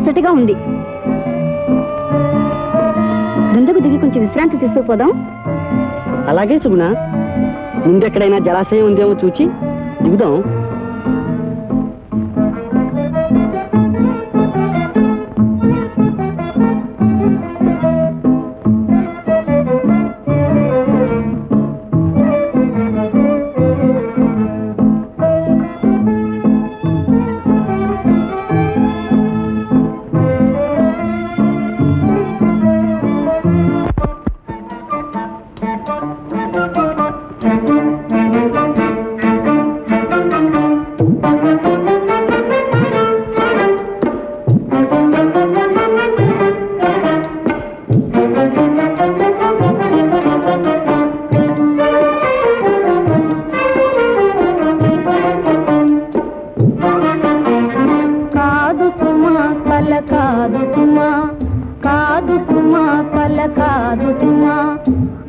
అలసటగా ఉంది. ముందుకు దిగి కొంచెం విశ్రాంతి తీసుకుపోదాం. అలాగే సుగుణ, ముందెక్కడైనా జలాశయం ఉందేమో చూచి దిగుదాం.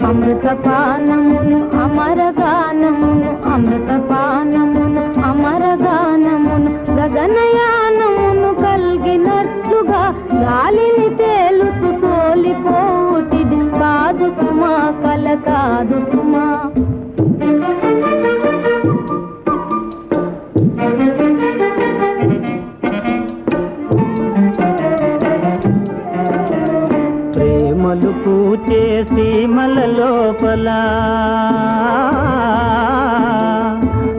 అమృతపానమును అమరగానమును అమృతపానమును అమరగానమును గగనయానమును కలిగినట్లుగా గాలిని తేలుతూ సోలిపోటిది కాదు సుమా కల కాదు సుమా. ప్రేమలు పూచే సీమల లోపల,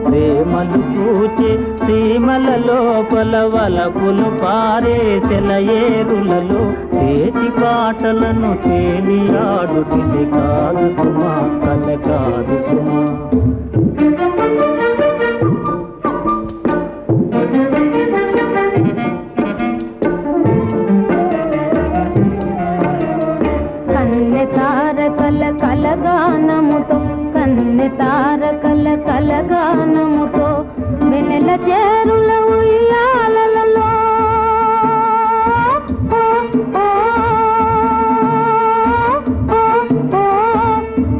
ప్రేమలు పూచే సీమల లోపల వలపులు పారే సెలయేరులలో చేతి పాటలను తేలియాడుతుంది కాదు సుమా కల కాదు సుమా. కలగానముతో కన్నె తారకల కలగానముతో వెన్నెల చేరుల ఉయ్యాలలో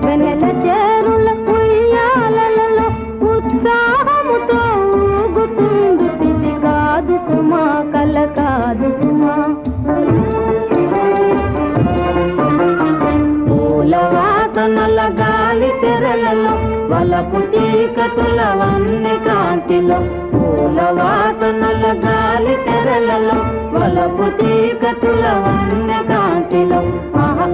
వెన్నెల చేరుల ఉయ్యాలలో ఉత్సాహముతో ఊగుతుంది కాదు సుమా కల కాదు సుమా. వాసనల గాలి తెరలలో వలపు చీకటుల వన్నె కాంతిలో, పూల వాసనల గాలి తెరలలో వలపు చీకటుల వన్నె కాంతిలో ఆహా